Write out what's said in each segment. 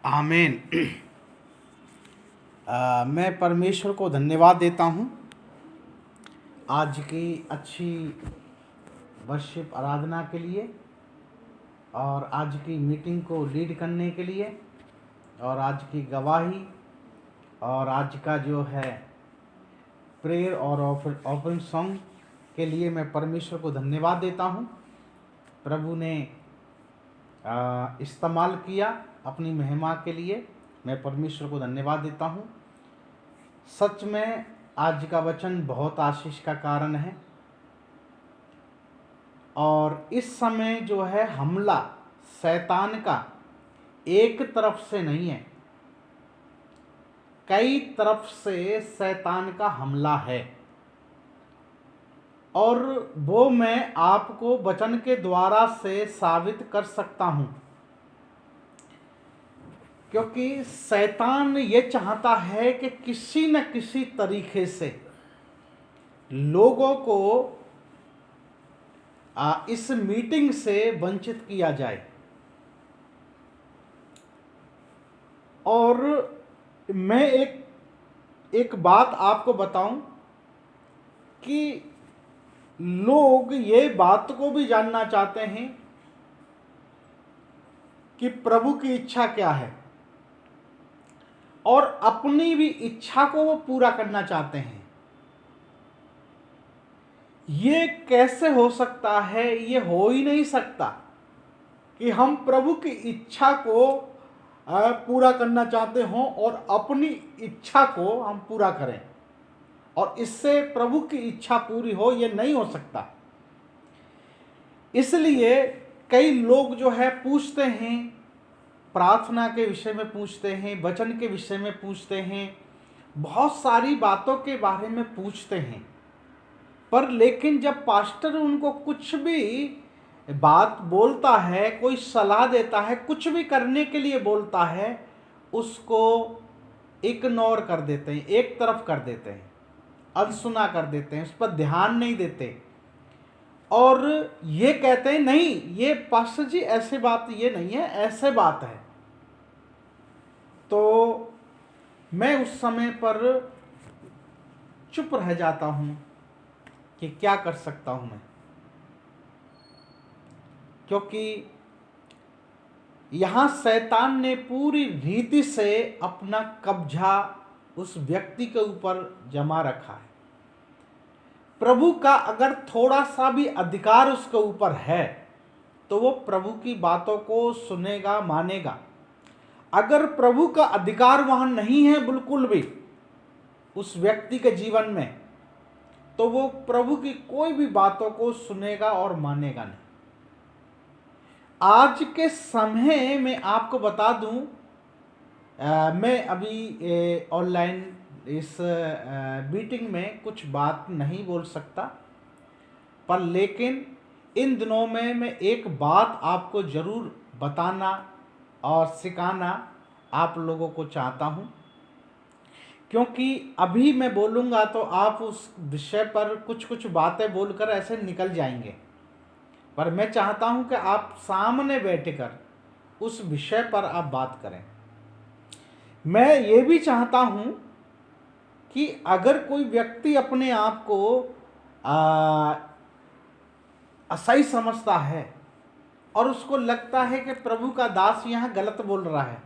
आमीन। मैं परमेश्वर को धन्यवाद देता हूँ आज की अच्छी वर्शिप आराधना के लिए और आज की मीटिंग को लीड करने के लिए और आज की गवाही और आज का जो है प्रेयर और ओपन सॉन्ग के लिए मैं परमेश्वर को धन्यवाद देता हूँ। प्रभु ने इस्तेमाल किया अपनी महिमा के लिए। मैं परमेश्वर को धन्यवाद देता हूँ। सच में आज का वचन बहुत आशीष का कारण है और इस समय जो है हमला शैतान का एक तरफ से नहीं है, कई तरफ से शैतान का हमला है और वो मैं आपको वचन के द्वारा से साबित कर सकता हूँ, क्योंकि शैतान ये चाहता है कि किसी न किसी तरीके से लोगों को इस मीटिंग से वंचित किया जाए। और मैं एक बात आपको बताऊं कि लोग ये बात को भी जानना चाहते हैं कि प्रभु की इच्छा क्या है और अपनी भी इच्छा को वो पूरा करना चाहते हैं। ये कैसे हो सकता है? ये हो ही नहीं सकता कि हम प्रभु की इच्छा को पूरा करना चाहते हों और अपनी इच्छा को हम पूरा करें और इससे प्रभु की इच्छा पूरी हो, ये नहीं हो सकता। इसलिए कई लोग जो है पूछते हैं, प्रार्थना के विषय में पूछते हैं, वचन के विषय में पूछते हैं, बहुत सारी बातों के बारे में पूछते हैं, पर लेकिन जब पास्टर उनको कुछ भी बात बोलता है, कोई सलाह देता है, कुछ भी करने के लिए बोलता है, उसको इग्नोर कर देते हैं, एक तरफ कर देते हैं, अनसुना कर देते हैं, उस पर ध्यान नहीं देते और ये कहते हैं नहीं, ये पास्टर जी ऐसे बात ये नहीं है, ऐसे बात है। तो मैं उस समय पर चुप रह जाता हूँ कि क्या कर सकता हूँ मैं, क्योंकि यहाँ शैतान ने पूरी रीति से अपना कब्जा उस व्यक्ति के ऊपर जमा रखा है। प्रभु का अगर थोड़ा सा भी अधिकार उसके ऊपर है तो वो प्रभु की बातों को सुनेगा, मानेगा। अगर प्रभु का अधिकार वहाँ नहीं है बिल्कुल भी उस व्यक्ति के जीवन में, तो वो प्रभु की कोई भी बातों को सुनेगा और मानेगा नहीं। आज के समय में आपको बता दूं, मैं अभी ऑनलाइन इस मीटिंग में कुछ बात नहीं बोल सकता, पर लेकिन इन दिनों में मैं एक बात आपको ज़रूर बताना और सिखाना आप लोगों को चाहता हूं, क्योंकि अभी मैं बोलूँगा तो आप उस विषय पर कुछ बातें बोलकर ऐसे निकल जाएंगे, पर मैं चाहता हूं कि आप सामने बैठकर उस विषय पर आप बात करें। मैं ये भी चाहता हूं कि अगर कोई व्यक्ति अपने आप को असही समझता है और उसको लगता है कि प्रभु का दास यहाँ गलत बोल रहा है,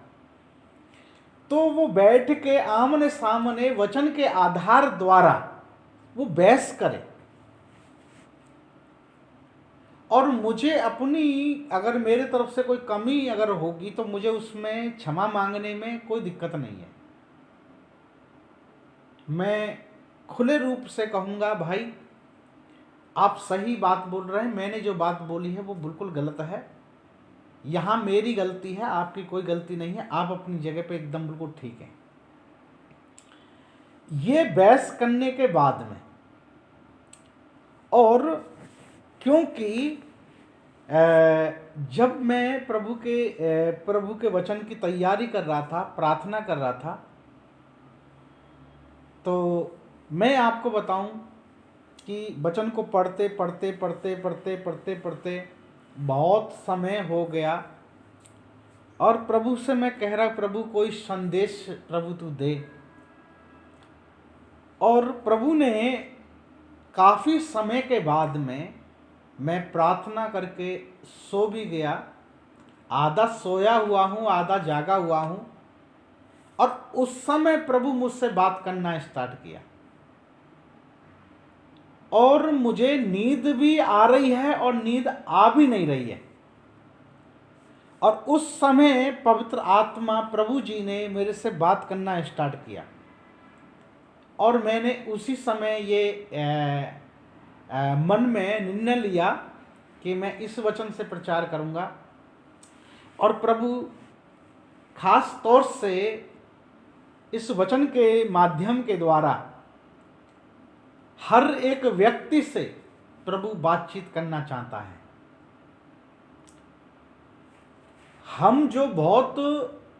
तो वो बैठ के आमने सामने वचन के आधार द्वारा वो बहस करे और मुझे अपनी, अगर मेरे तरफ से कोई कमी अगर होगी तो मुझे उसमें क्षमा मांगने में कोई दिक्कत नहीं है। मैं खुले रूप से कहूँगा, भाई आप सही बात बोल रहे हैं, मैंने जो बात बोली है वो बिल्कुल गलत है, यहाँ मेरी गलती है, आपकी कोई गलती नहीं है, आप अपनी जगह पे एकदम बिल्कुल ठीक हैं। ये बहस करने के बाद में, और क्योंकि जब मैं प्रभु के वचन की तैयारी कर रहा था, प्रार्थना कर रहा था, तो मैं आपको बताऊं कि वचन को पढ़ते पढ़ते पढ़ते पढ़ते पढ़ते पढ़ते बहुत समय हो गया और प्रभु से मैं कह रहा, प्रभु कोई संदेश प्रभु तू दे। और प्रभु ने काफ़ी समय के बाद में, मैं प्रार्थना करके सो भी गया, आधा सोया हुआ हूँ आधा जागा हुआ हूँ, और उस समय प्रभु मुझसे बात करना स्टार्ट किया और मुझे नींद भी आ रही है और नींद आ भी नहीं रही है। और उस समय पवित्र आत्मा प्रभु जी ने मेरे से बात करना स्टार्ट किया और मैंने उसी समय ये मन में निर्णय लिया कि मैं इस वचन से प्रचार करूंगा। और प्रभु खास तौर से इस वचन के माध्यम के द्वारा हर एक व्यक्ति से प्रभु बातचीत करना चाहता है। हम जो बहुत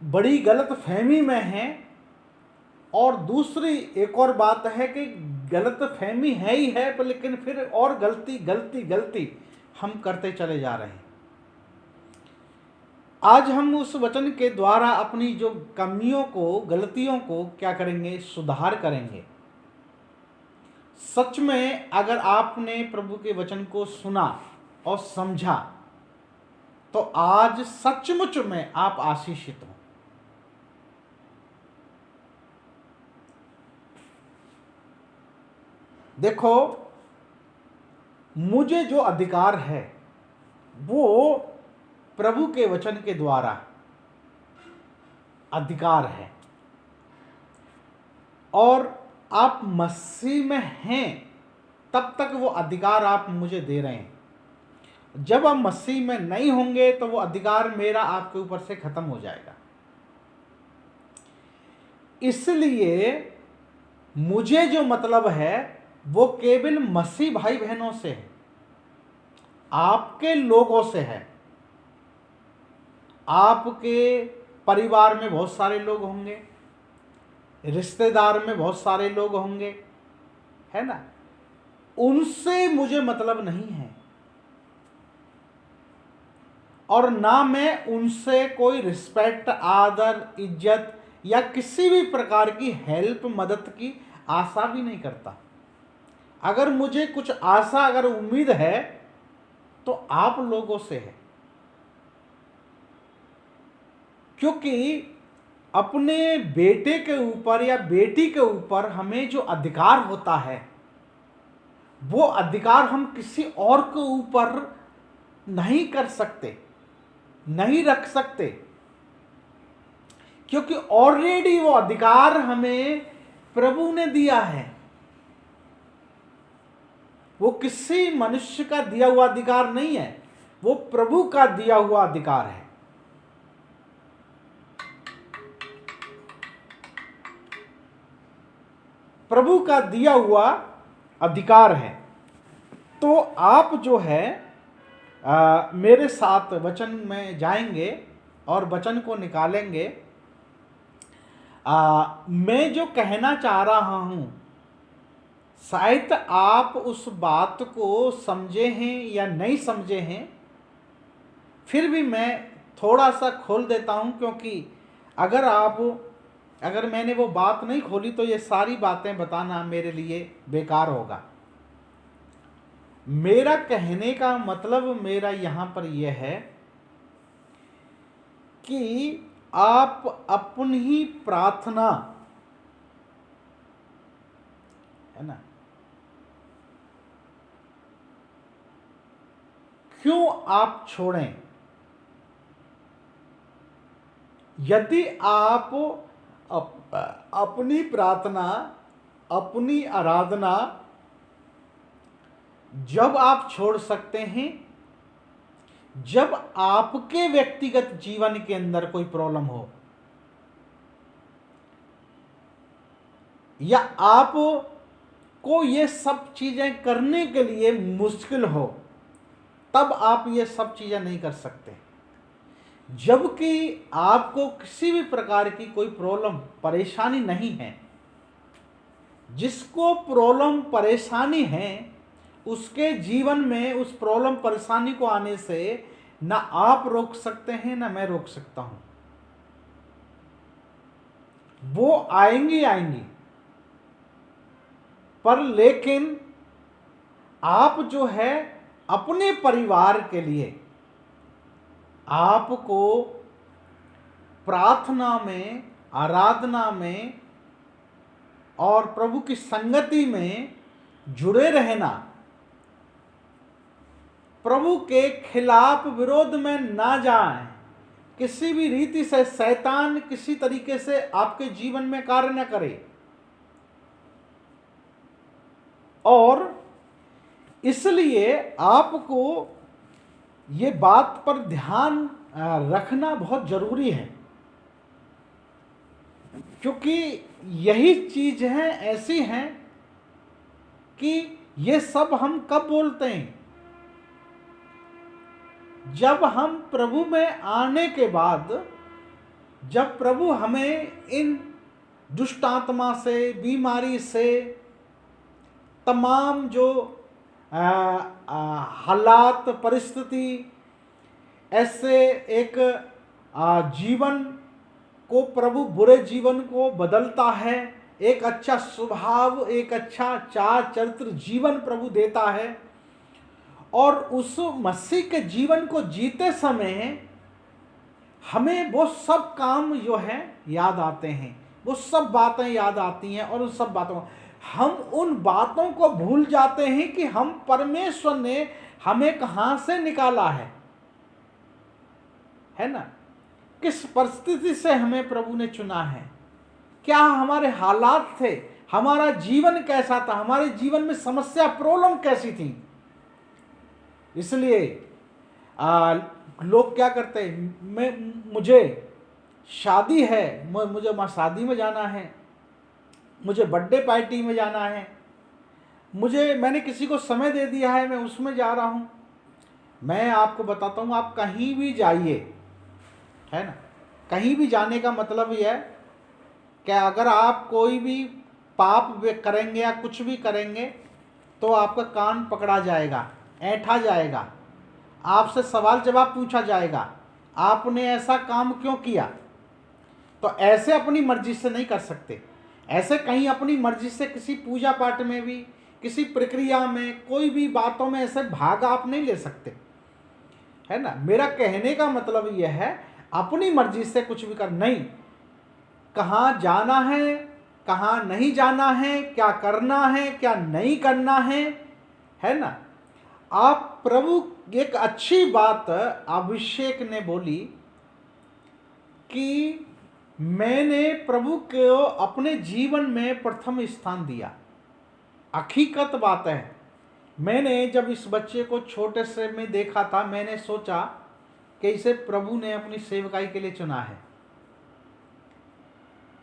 बड़ी गलत फहमी में हैं, और दूसरी एक और बात है कि गलत फहमी है ही है, पर लेकिन फिर और गलती गलती गलती हम करते चले जा रहे हैं। आज हम उस वचन के द्वारा अपनी जो कमियों को, गलतियों को क्या करेंगे, सुधार करेंगे। सच में अगर आपने प्रभु के वचन को सुना और समझा तो आज सचमुच में आप आशीषित हो। देखो, मुझे जो अधिकार है वो प्रभु के वचन के द्वारा अधिकार है, और आप मसीह में हैं तब तक वो अधिकार आप मुझे दे रहे हैं। जब आप मसीह में नहीं होंगे तो वो अधिकार मेरा आपके ऊपर से खत्म हो जाएगा। इसलिए मुझे जो मतलब है वो केवल मसीह भाई बहनों से है, आपके लोगों से है। आपके परिवार में बहुत सारे लोग होंगे, रिश्तेदार में बहुत सारे लोग होंगे, है ना, उनसे मुझे मतलब नहीं है, और ना मैं उनसे कोई रिस्पेक्ट, आदर, इज्जत या किसी भी प्रकार की हेल्प, मदद की आशा भी नहीं करता। अगर मुझे कुछ आशा, अगर उम्मीद है तो आप लोगों से है, क्योंकि अपने बेटे के ऊपर या बेटी के ऊपर हमें जो अधिकार होता है वो अधिकार हम किसी और के ऊपर नहीं कर सकते, नहीं रख सकते, क्योंकि ऑलरेडी वो अधिकार हमें प्रभु ने दिया है। वो किसी मनुष्य का दिया हुआ अधिकार नहीं है, वो प्रभु का दिया हुआ अधिकार है। प्रभु का दिया हुआ अधिकार है। तो आप जो है मेरे साथ वचन में जाएंगे और वचन को निकालेंगे। मैं जो कहना चाह रहा हूं, शायद आप उस बात को समझे हैं या नहीं समझे हैं, फिर भी मैं थोड़ा सा खोल देता हूं, क्योंकि अगर मैंने वो बात नहीं खोली तो ये सारी बातें बताना मेरे लिए बेकार होगा। मेरा कहने का मतलब मेरा यहाँ पर यह है कि आप अपनी प्रार्थना, है ना, क्यों आप छोड़ें। यदि आप अपनी प्रार्थना, अपनी आराधना जब आप छोड़ सकते हैं, जब आपके व्यक्तिगत जीवन के अंदर कोई प्रॉब्लम हो, या आप को ये सब चीजें करने के लिए मुश्किल हो, तब आप ये सब चीजें नहीं कर सकते। जबकि आपको किसी भी प्रकार की कोई प्रॉब्लम, परेशानी नहीं है, जिसको प्रॉब्लम, परेशानी है, उसके जीवन में उस प्रॉब्लम, परेशानी को आने से ना आप रोक सकते हैं ना मैं रोक सकता हूं। वो आएंगी आएंगी, पर लेकिन आप जो है अपने परिवार के लिए आपको प्रार्थना में, आराधना में और प्रभु की संगति में जुड़े रहना, प्रभु के खिलाफ विरोध में ना जाएं, किसी भी रीति से शैतान किसी तरीके से आपके जीवन में कार्य न करे। और इसलिए आपको ये बात पर ध्यान रखना बहुत जरूरी है, क्योंकि यही चीज है, ऐसी हैं कि ये सब हम कब बोलते हैं, जब हम प्रभु में आने के बाद, जब प्रभु हमें इन दुष्ट आत्मा से, बीमारी से, तमाम जो हालात, परिस्थिति, ऐसे एक जीवन को, प्रभु बुरे जीवन को बदलता है, एक अच्छा स्वभाव, एक अच्छा चार चरित्र जीवन प्रभु देता है। और उस मसीह के जीवन को जीते समय हमें वो सब काम जो है याद आते हैं, वो सब बातें याद आती हैं, और उन सब बातों, हम उन बातों को भूल जाते हैं कि हम, परमेश्वर ने हमें कहां से निकाला है ना, किस परिस्थिति से हमें प्रभु ने चुना है, क्या हमारे हालात थे, हमारा जीवन कैसा था, हमारे जीवन में समस्या, प्रॉब्लम कैसी थी। इसलिए लोग क्या करते हैं, मुझे शादी है, मुझे शादी में जाना है, मुझे बर्थडे पार्टी में जाना है, मैंने किसी को समय दे दिया है, मैं उसमें जा रहा हूँ। मैं आपको बताता हूँ, आप कहीं भी जाइए, है ना, कहीं भी जाने का मतलब यह है कि अगर आप कोई भी पाप करेंगे या कुछ भी करेंगे तो आपका कान पकड़ा जाएगा, ऐंठा जाएगा, आपसे सवाल जवाब पूछा जाएगा, आपने ऐसा काम क्यों किया। तो ऐसे अपनी मर्जी से नहीं कर सकते, ऐसे कहीं अपनी मर्जी से किसी पूजा पाठ में भी, किसी प्रक्रिया में, कोई भी बातों में ऐसे भाग आप नहीं ले सकते, है ना। मेरा कहने का मतलब यह है, अपनी मर्जी से कुछ भी कर नहीं, कहाँ जाना है, कहाँ नहीं जाना है, क्या करना है, क्या नहीं करना है ना। आप प्रभु, एक अच्छी बात अभिषेक ने बोली कि मैंने प्रभु को अपने जीवन में प्रथम स्थान दिया। हकीकत बात है, मैंने जब इस बच्चे को छोटे से में देखा था, मैंने सोचा कि इसे प्रभु ने अपनी सेवकाई के लिए चुना है।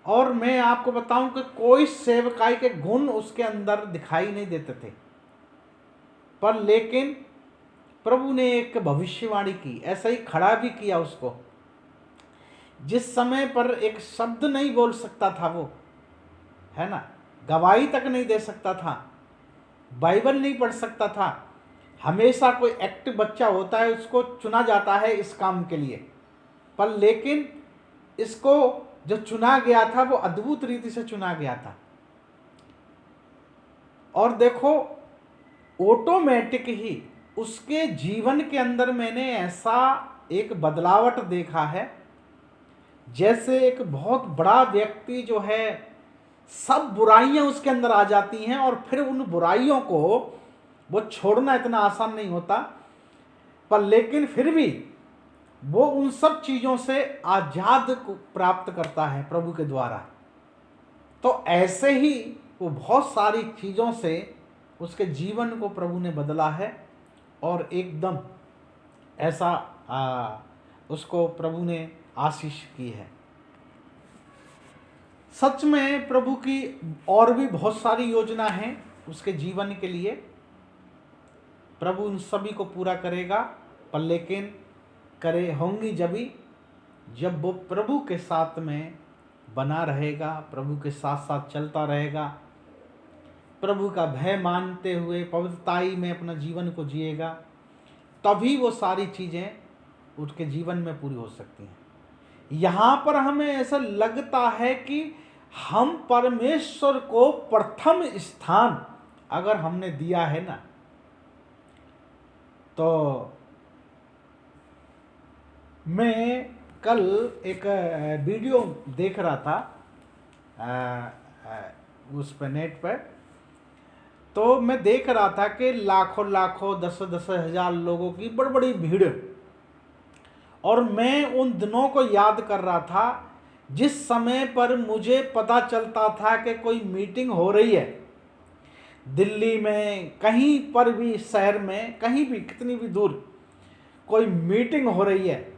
और मैं आपको बताऊं कि कोई सेवकाई के गुण उसके अंदर दिखाई नहीं देते थे, पर लेकिन प्रभु ने एक भविष्यवाणी की, ऐसा ही खड़ा भी किया उसको। जिस समय पर एक शब्द नहीं बोल सकता था वो, है ना, गवाही तक नहीं दे सकता था, बाइबल नहीं पढ़ सकता था, हमेशा कोई एक्टिव बच्चा होता है, उसको चुना जाता है इस काम के लिए, पर लेकिन इसको जो चुना गया था वो अद्भुत रीति से चुना गया था। और देखो, ऑटोमेटिक ही उसके जीवन के अंदर मैंने ऐसा एक बदलावट देखा है, जैसे एक बहुत बड़ा व्यक्ति जो है, सब बुराइयां उसके अंदर आ जाती हैं और फिर उन बुराइयों को वो छोड़ना इतना आसान नहीं होता, पर लेकिन फिर भी वो उन सब चीज़ों से आज़ाद प्राप्त करता है प्रभु के द्वारा। तो ऐसे ही वो बहुत सारी चीज़ों से उसके जीवन को प्रभु ने बदला है, और एकदम ऐसा उसको प्रभु ने आशीष की है। सच में प्रभु की और भी बहुत सारी योजना है उसके जीवन के लिए, प्रभु उन सभी को पूरा करेगा, पर लेकिन करे होंगी जब वो प्रभु के साथ में बना रहेगा, प्रभु के साथ साथ चलता रहेगा, प्रभु का भय मानते हुए पवित्रताई में अपना जीवन को जिएगा, तभी वो सारी चीज़ें उसके जीवन में पूरी हो सकती हैं। यहाँ पर हमें ऐसा लगता है कि हम परमेश्वर को प्रथम स्थान अगर हमने दिया है ना, तो मैं कल एक वीडियो देख रहा था उस पर नेट पर, तो मैं देख रहा था कि लाखों लाखों 10-10 हजार लोगों की बड़ी बड़ी भीड़, और मैं उन दिनों को याद कर रहा था जिस समय पर मुझे पता चलता था कि कोई मीटिंग हो रही है दिल्ली में, कहीं पर भी शहर में, कहीं भी कितनी भी दूर कोई मीटिंग हो रही है,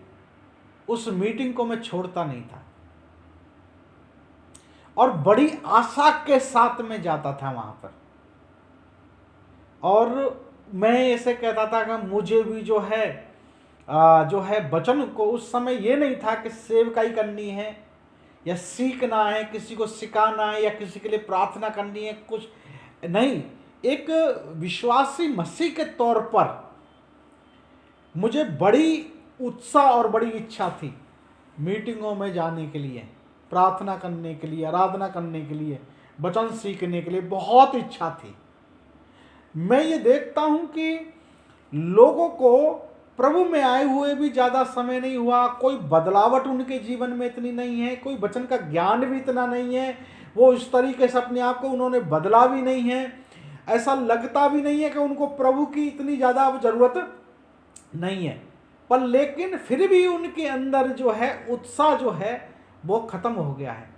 उस मीटिंग को मैं छोड़ता नहीं था और बड़ी आशा के साथ में जाता था वहां पर। और मैं ऐसे कहता था कि मुझे भी जो है वचन को, उस समय ये नहीं था कि सेवकाई करनी है या सीखना है, किसी को सिखाना है या किसी के लिए प्रार्थना करनी है, कुछ नहीं। एक विश्वासी मसीह के तौर पर मुझे बड़ी उत्साह और बड़ी इच्छा थी मीटिंगों में जाने के लिए, प्रार्थना करने के लिए, आराधना करने के लिए, वचन सीखने के लिए बहुत इच्छा थी। मैं ये देखता हूं कि लोगों को प्रभु में आए हुए भी ज़्यादा समय नहीं हुआ, कोई बदलावट उनके जीवन में इतनी नहीं है, कोई वचन का ज्ञान भी इतना नहीं है, वो इस तरीके से अपने आप को उन्होंने बदला भी नहीं है, ऐसा लगता भी नहीं है कि उनको प्रभु की इतनी ज़्यादा ज़रूरत नहीं है। पर लेकिन फिर भी उनके अंदर जो है उत्साह जो है वो खत्म हो गया है,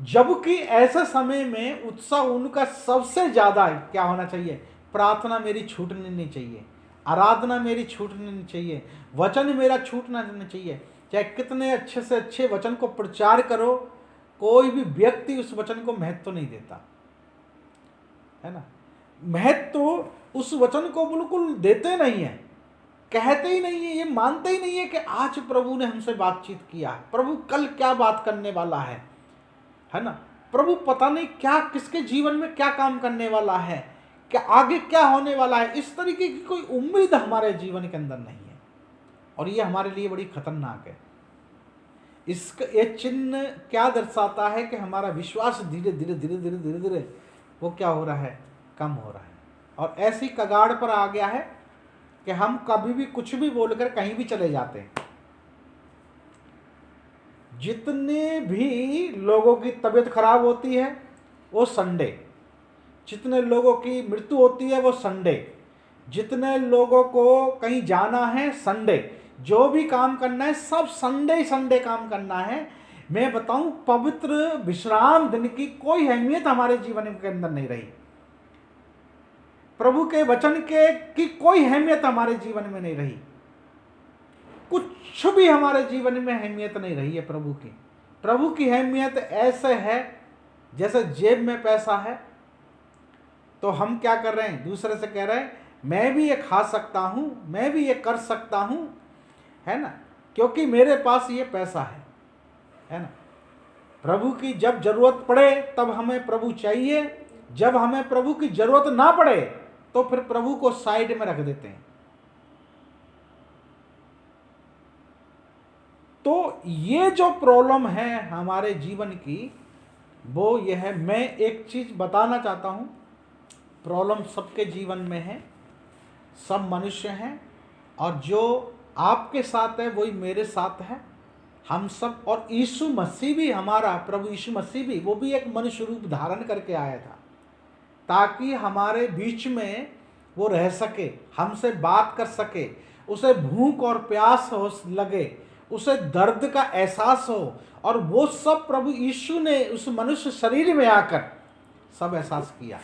जबकि ऐसे समय में उत्साह उनका सबसे ज़्यादा क्या होना चाहिए? प्रार्थना मेरी छूटनी नहीं चाहिए, आराधना मेरी छूटनी नहीं चाहिए, वचन मेरा छूटना नहीं चाहिए। चाहे कितने अच्छे से अच्छे वचन को प्रचार करो, कोई भी व्यक्ति उस वचन को महत्व नहीं देता है ना। महत्व उस वचन को बिल्कुल देते नहीं है, कहते ही नहीं है, ये मानते ही नहीं है कि आज प्रभु ने हमसे बातचीत किया, प्रभु कल क्या बात करने वाला है ना। प्रभु पता नहीं क्या किसके जीवन में क्या काम करने वाला है, क्या आगे क्या होने वाला है, इस तरीके की कोई उम्मीद हमारे जीवन के अंदर नहीं है, और ये हमारे लिए बड़ी खतरनाक है। इसका ये चिन्ह क्या दर्शाता है कि हमारा विश्वास धीरे धीरे धीरे धीरे धीरे धीरे वो क्या हो रहा है? कम हो रहा है, और ऐसी कगाड़ पर आ गया है कि हम कभी भी कुछ भी बोलकर कहीं भी चले जाते हैं। जितने भी लोगों की तबीयत खराब होती है वो संडे, जितने लोगों की मृत्यु होती है वो संडे, जितने लोगों को कहीं जाना है संडे, जो भी काम करना है सब संडे ही संडे काम करना है। मैं बताऊं, पवित्र विश्राम दिन की कोई अहमियत हमारे जीवन के अंदर नहीं रही, प्रभु के वचन की कोई अहमियत हमारे जीवन में नहीं रही, कुछ भी हमारे जीवन में अहमियत नहीं रही है प्रभु की। प्रभु की अहमियत ऐसे है जैसे जेब में पैसा है तो हम क्या कर रहे हैं? दूसरे से कह रहे हैं मैं भी ये खा सकता हूं, मैं भी ये कर सकता हूं, है ना, क्योंकि मेरे पास ये पैसा है ना। प्रभु की जब जरूरत पड़े तब हमें प्रभु चाहिए, जब हमें प्रभु की जरूरत ना पड़े तो फिर प्रभु को साइड में रख देते हैं। तो ये जो प्रॉब्लम है हमारे जीवन की वो ये है। मैं एक चीज बताना चाहता हूं, प्रॉब्लम सबके जीवन में है, सब मनुष्य हैं, और जो आपके साथ है वही मेरे साथ है, हम सब। और यीशु मसीह भी, हमारा प्रभु यीशु मसीह भी, वो भी एक मनुष्य रूप धारण करके आया था ताकि हमारे बीच में वो रह सके, हमसे बात कर सके, उसे भूख और प्यास हो लगे, उसे दर्द का एहसास हो, और वो सब प्रभु यीशु ने उस मनुष्य शरीर में आकर सब एहसास किया।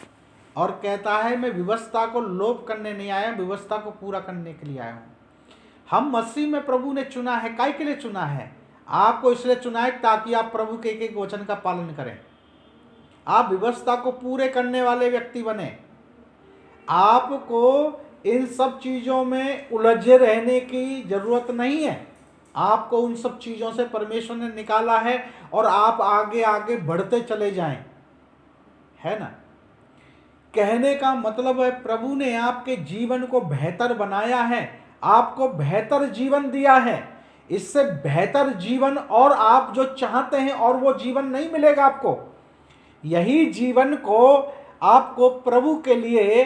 और कहता है मैं व्यवस्था को लोप करने नहीं आया, व्यवस्था को पूरा करने के लिए आया हूँ। हम मसीह में प्रभु ने चुना है, काय के लिए चुना है? आपको इसलिए चुना है ताकि आप प्रभु के एक एक वचन का पालन करें, आप व्यवस्था को पूरे करने वाले व्यक्ति बने। आपको इन सब चीज़ों में उलझे रहने की जरूरत नहीं है, आपको उन सब चीज़ों से परमेश्वर ने निकाला है और आप आगे आगे बढ़ते चले जाएं, है ना। कहने का मतलब है प्रभु ने आपके जीवन को बेहतर बनाया है, आपको बेहतर जीवन दिया है, इससे बेहतर जीवन और आप जो चाहते हैं और वो जीवन नहीं मिलेगा आपको। यही जीवन को आपको प्रभु के लिए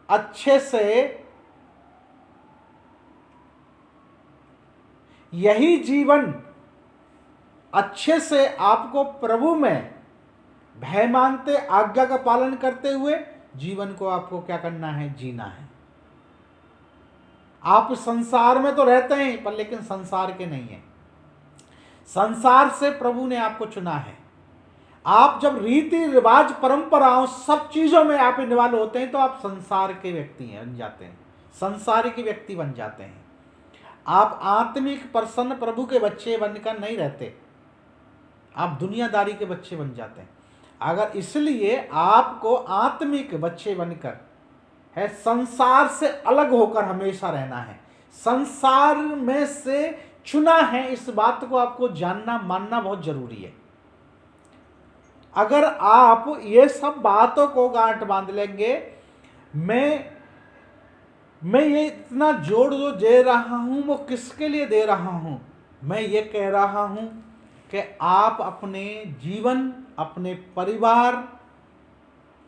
अच्छे से, यही जीवन अच्छे से आपको प्रभु में भय मानते, आज्ञा का पालन करते हुए जीवन को आपको क्या करना है, जीना है। आप संसार में तो रहते हैं पर लेकिन संसार के नहीं हैं। संसार से प्रभु ने आपको चुना है। आप जब रीति रिवाज परंपराओं सब चीजों में आप इन्वॉल्व होते हैं तो आप संसार के व्यक्ति बन जाते हैं, संसारिक व्यक्ति बन जाते हैं। आप आत्मिक प्रसन्न प्रभु के बच्चे बनकर नहीं रहते, आप दुनियादारी के बच्चे बन जाते हैं। अगर इसलिए आपको आत्मिक बच्चे बनकर है संसार से अलग होकर हमेशा रहना है, संसार में से चुना है, इस बात को आपको जानना मानना बहुत जरूरी है। अगर आप ये सब बातों को गांठ बांध लेंगे, मैं ये इतना जोड़ जो दे रहा हूं वो किसके लिए दे रहा हूं, मैं ये कह रहा हूं कि आप अपने जीवन, अपने परिवार,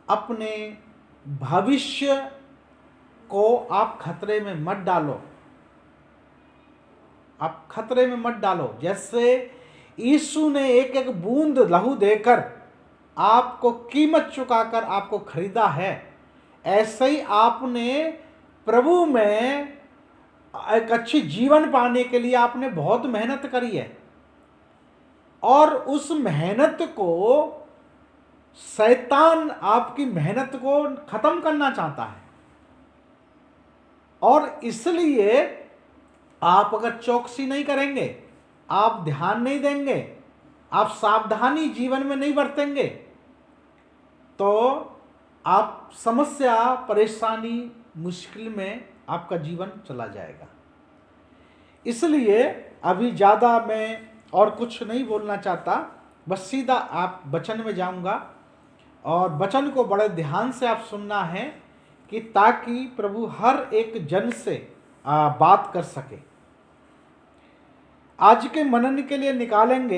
अपने भविष्य को आप खतरे में मत डालो, आप खतरे में मत डालो। जैसे यीशु ने एक एक बूंद लहू देकर आपको कीमत चुकाकर आपको खरीदा है, ऐसे ही आपने प्रभु में एक अच्छी जीवन पाने के लिए आपने बहुत मेहनत करी है और उस मेहनत को शैतान आपकी मेहनत को खत्म करना चाहता है। और इसलिए आप अगर चौकसी नहीं करेंगे, आप ध्यान नहीं देंगे, आप सावधानी जीवन में नहीं बरतेंगे तो आप समस्या, परेशानी, मुश्किल में आपका जीवन चला जाएगा। इसलिए अभी ज़्यादा मैं और कुछ नहीं बोलना चाहता, बस सीधा आप वचन में जाऊंगा और वचन को बड़े ध्यान से आप सुनना है कि ताकि प्रभु हर एक जन से बात कर सके। आज के मनन के लिए निकालेंगे